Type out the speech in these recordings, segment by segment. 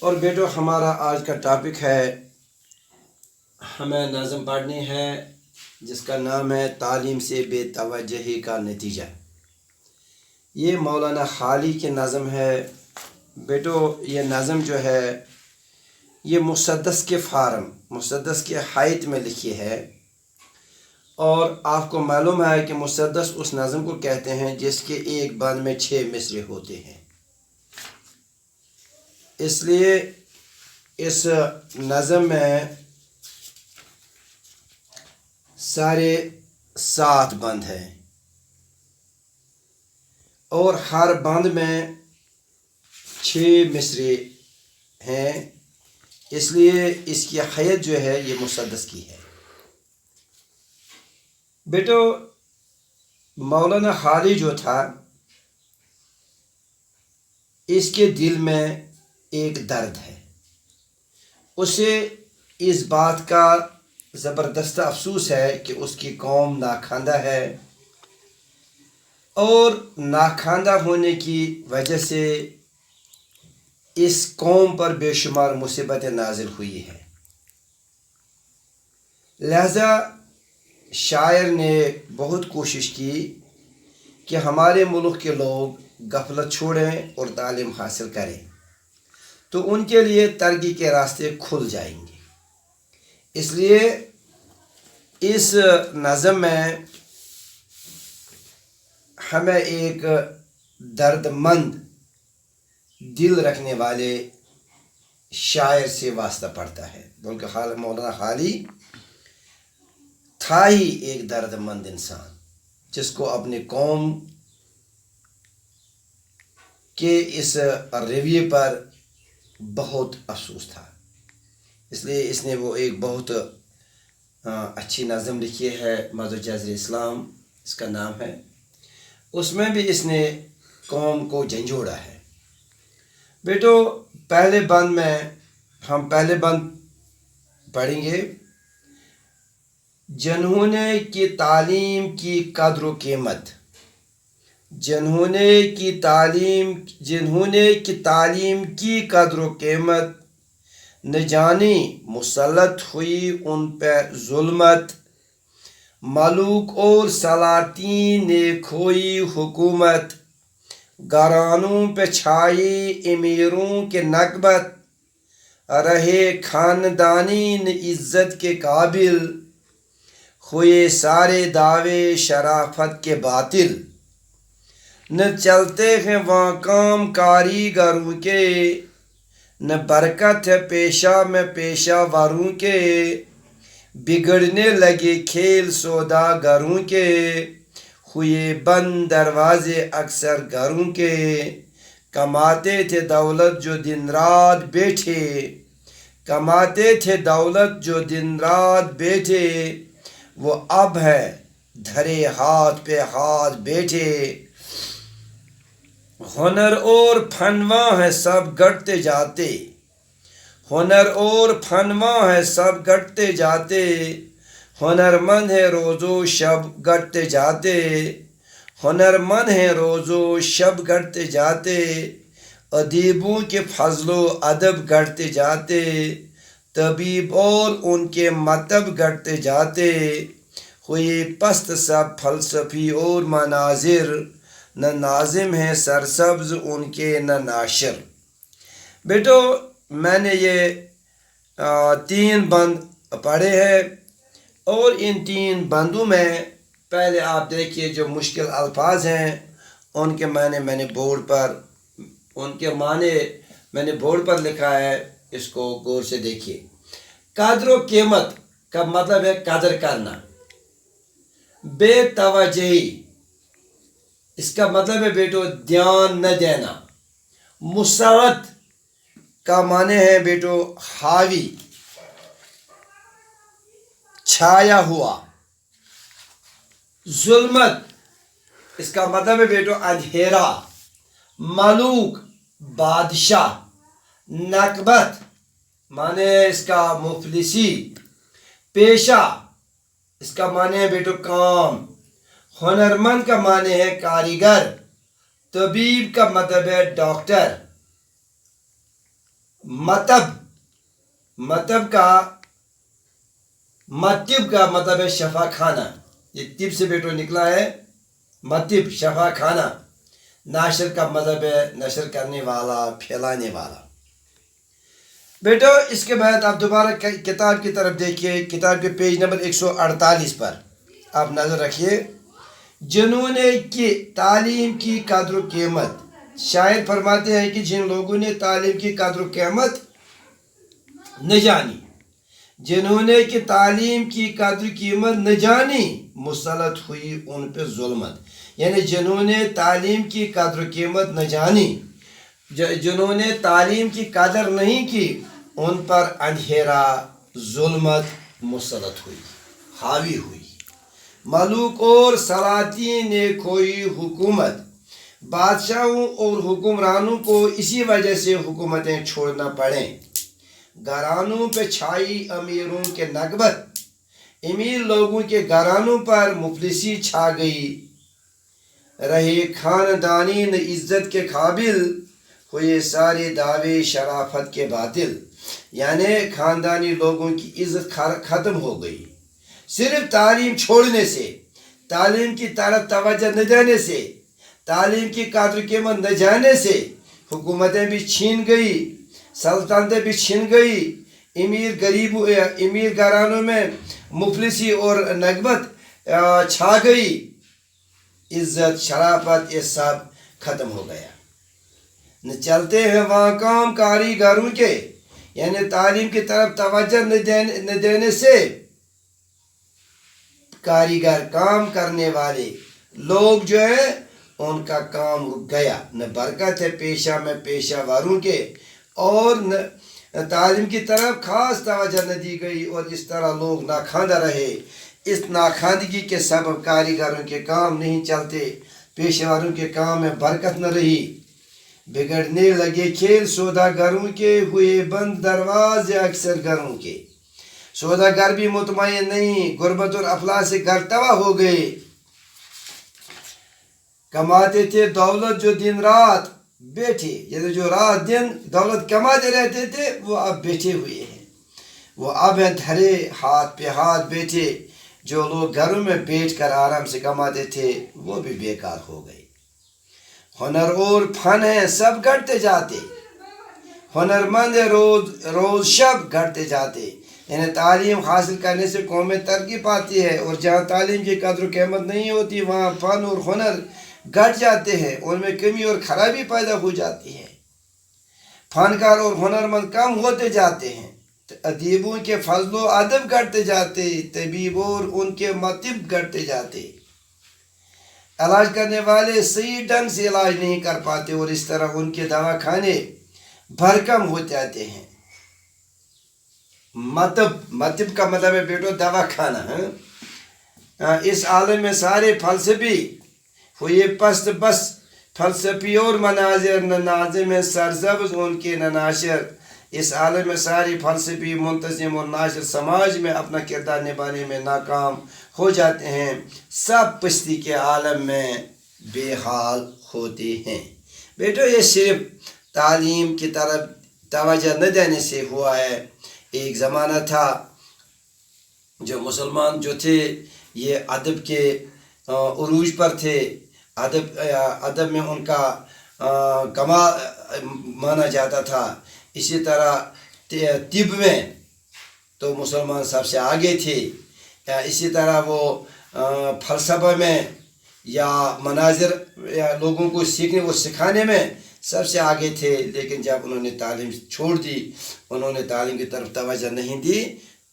اور بیٹو ہمارا آج کا ٹاپک ہے ہمیں نظم پڑھنی ہے جس کا نام ہے تعلیم سے بے توجہی کا نتیجہ۔ یہ مولانا حالی کی نظم ہے۔ بیٹو یہ نظم جو ہے یہ مسدس کے فارم مسدس کے حائط میں لکھی ہے، اور آپ کو معلوم ہے کہ مسدس اس نظم کو کہتے ہیں جس کے ایک بند میں 6 مصرے ہوتے ہیں، اس لیے اس نظم میں سارے 7 بند ہیں اور ہر بند میں 6 مصرے ہیں، اس لیے اس کی حیت جو ہے یہ مسدس کی ہے۔ بیٹو مولانا حالی جو تھا اس کے دل میں ایک درد ہے، اسے اس بات کا زبردست افسوس ہے کہ اس کی قوم ناخواندہ ہے، اور ناخواندہ ہونے کی وجہ سے اس قوم پر بے شمار مصیبتیں نازل ہوئی ہیں۔ لہذا شاعر نے بہت کوشش کی کہ ہمارے ملک کے لوگ غفلت چھوڑیں اور تعلیم حاصل کریں تو ان کے لیے ترقی کے راستے کھل جائیں گے۔ اس لیے اس نظم میں ہمیں ایک درد مند دل رکھنے والے شاعر سے واسطہ پڑتا ہے، بلکہ مولانا حالی تھا ہی ایک درد مند انسان جس کو اپنی قوم کے اس رویے پر بہت افسوس تھا، اس لیے اس نے وہ ایک بہت اچھی نظم لکھی ہے، مذہب جذر اسلام اس کا نام ہے۔ اس میں بھی اس نے قوم کو جھنجھوڑا ہے۔ بیٹو پہلے بند میں ہم پہلے بند پڑھیں گے۔ جنہوں نے کی تعلیم کی قدر و قیمت، جنہوں نے کی تعلیم کی قدر و قیمت، نہ جانی مسلط ہوئی ان پہ ظلمت، ملوک اور سلاطین نے کھوئی حکومت، گھرانوں پہ چھائی امیروں کے نکبت، رہے خاندانین عزت کے قابل، ہوئے سارے دعوے شرافت کے باطل، نہ چلتے ہیں وہاں کام کاریگروں کے، نہ برکت ہے پیشہ میں پیشہ وروں کے، بگڑنے لگے کھیل سوداگروں کے، ہوئے بند دروازے اکثر گھروں کے، کماتے تھے دولت جو دن رات بیٹھے، کماتے تھے دولت جو دن رات بیٹھے، وہ اب ہے دھرے ہاتھ پہ ہاتھ بیٹھے، ہنر اور فنواں ہے سب گھٹتے جاتے، ہنر اور فنواں ہے سب گھٹتے جاتے، ہنرمند ہے روز و شب گھٹتے جاتے، ہنرمند ہے روز و شب گھٹتے جاتے، ادیبوں کے فضل و ادب گھٹتے جاتے، طبیب اور ان کے مطب گھٹتے جاتے، ہوئے پست سب فلسفی اور مناظر، نہ ناظم ہیں سرسبز ان کے نہ ناشر۔ بیٹو میں نے یہ 3 بند پڑھے ہیں، اور ان 3 بندوں میں پہلے آپ دیکھیے جو مشکل الفاظ ہیں ان کے معنی میں نے بورڈ پر لکھا ہے، اس کو غور سے دیکھیے۔ قدر و قیمت کا مطلب ہے قدر کرنا، بے توجہی اس کا مطلب ہے بیٹو دھیان نہ دینا، مسلط کا معنی ہے بیٹو حاوی چھایا ہوا، ظلمت اس کا مطلب ہے بیٹو اندھیرا، ملوک بادشاہ، نکبت معنی ہے اس کا مفلسی، پیشہ اس کا معنی ہے بیٹو کام، ہنرمند کا معنی ہے کاریگر، طبیب کا مطلب ہے ڈاکٹر. مطب کا مطلب ہے شفا خانہ. یہ طب سے بیٹو نکلا ہے. مطب شفا خانہ. ناشر کا مطلب ہے نشر کرنے والا، پھیلانے والا. بیٹو اس کے بعد آپ دوبارہ کتاب کی طرف دیکھیے. کتاب کے پیج نمبر 148 پر آپ نظر رکھیے. جنہوں نے کی تعلیم کی قدر و قیمت. شاعر فرماتے ہیں کہ جن لوگوں نے تعلیم کی قدر و قیمت نہ جانی، جنہوں نے کہ تعلیم کی قدر قیمت نہ جانی، مسلط ہوئی ان پہ ظلمت. یعنی جنہوں نے تعلیم کی قدر قیمت نہ جانی، جنہوں نے تعلیم کی قدر نہیں کی، ان پر اندھیرا ظلمت مسلط ہوئی، حاوی ہوئی. ملوک اور سلاطین نے کوئی حکومت. بادشاہوں اور حکمرانوں کو اسی وجہ سے حکومتیں چھوڑنا پڑیں. گھرانوں پہ چھائی امیروں کے نغبت. امیر لوگوں کے گھرانوں پر مفلسی چھا گئی. رہے خاندانین عزت کے قابل، ہوئے سارے دعوے شرافت کے باطل. یعنی خاندانی لوگوں کی عزت ختم ہو گئی. صرف تعلیم چھوڑنے سے، تعلیم کی طرف توجہ نہ دینے سے، تعلیم کی قدر قیمت نہ جاننے سے حکومتیں بھی چھین گئی، سلطنتیں بھی چھن گئی. امیر گھرانوں میں مفلسی اور نغبت چھا گئی. عزت، شرافت، یہ سب ختم ہو گیا. نہ چلتے ہیں وہاں کام کاریگروں کے. یعنی تعلیم کی طرف توجہ نہ دینے سے کاریگر، کام کرنے والے لوگ جو ہے ان کا کام رک گیا. نہ برکت ہے پیشہ میں پیشہ واروں کے، اور نہ تعلیم کی طرف خاص توجہ نہ دی گئی، اور اس طرح لوگ ناخواندہ رہے. اس ناخواندگی کے سبب کاریگروں کے کام نہیں چلتے، پیشہ وروں کے کام میں برکت نہ رہی. بگڑنے لگے کھیل سوداگروں کے، ہوئے بند دروازے اکثر گھروں کے. سوداگر بھی مطمئن نہیں، غربت اور افلاس سے گھر تباہ ہو گئے. کماتے تھے دولت جو دن رات بیٹھے، یعنی جو رات دن دولت کماتے رہتے تھے وہ اب بیٹھے ہوئے ہیں. وہ اب ہیں دھرے ہاتھ پہ ہاتھ بیٹھے. جو لوگ گھروں میں بیٹھ کر آرام سے کماتے تھے وہ بھی بیکار ہو گئے. ہنر اور فن ہیں سب گھٹتے جاتے. ہنرمند روز شب گھٹتے جاتے. یعنی تعلیم حاصل کرنے سے قومیں ترقی پاتی ہے، اور جہاں تعلیم کی قدر و قیمت نہیں ہوتی وہاں فن اور ہنر گھٹ جاتے ہیں، ان میں کمی اور خرابی پیدا ہو جاتی ہے. فنکار اور ہنرمند کم ہوتے جاتے ہیں. ادیبوں کے فضل و ادب گھٹتے جاتے. طبیب اور ان کے مطب گھٹتے جاتے. علاج کرنے والے صحیح ڈھنگ سے علاج نہیں کر پاتے، اور اس طرح ان کے دواخانے بھرکم ہو جاتے ہیں. مطب کا مطلب ہے بیٹو دواخانہ. اس عالم میں سارے فلسفی ہوئے پست بس. فلسفی اور مناظر نہ ناظم ہے سرسبز ان کے نہ ناشر. اس عالم میں ساری فلسفی، منتظم اور ناشر سماج میں اپنا کردار نبھانے میں ناکام ہو جاتے ہیں. سب پستی کے عالم میں بے حال ہوتے ہیں. بیٹو یہ صرف تعلیم کی طرف توجہ نہ دینے سے ہوا ہے. ایک زمانہ تھا جو مسلمان جو تھے یہ ادب کے عروج پر تھے. ادب میں ان کا کمال مانا جاتا تھا. اسی طرح طب میں تو مسلمان سب سے آگے تھے. اسی طرح وہ فلسفہ میں یا مناظر یا لوگوں کو سکھانے میں سب سے آگے تھے. لیکن جب انہوں نے تعلیم چھوڑ دی، انہوں نے تعلیم کی طرف توجہ نہیں دی،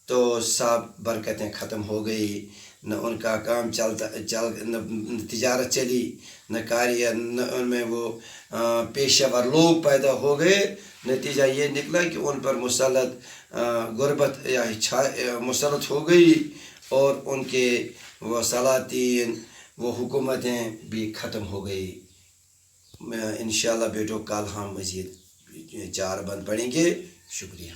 تو سب برکتیں ختم ہو گئی. نہ ان کا کام نہ تجارت چلی، نہ کاریہ، نہ ان میں وہ پیشہ ور لوگ پیدا ہو گئے. نتیجہ یہ نکلا کہ ان پر غربت یا مسلط ہو گئی، اور ان کے وہ سلاطین، وہ حکومتیں بھی ختم ہو گئی. انشاءاللہ بیٹو کل ہم مزید 4 بند پڑھیں گے. شکریہ.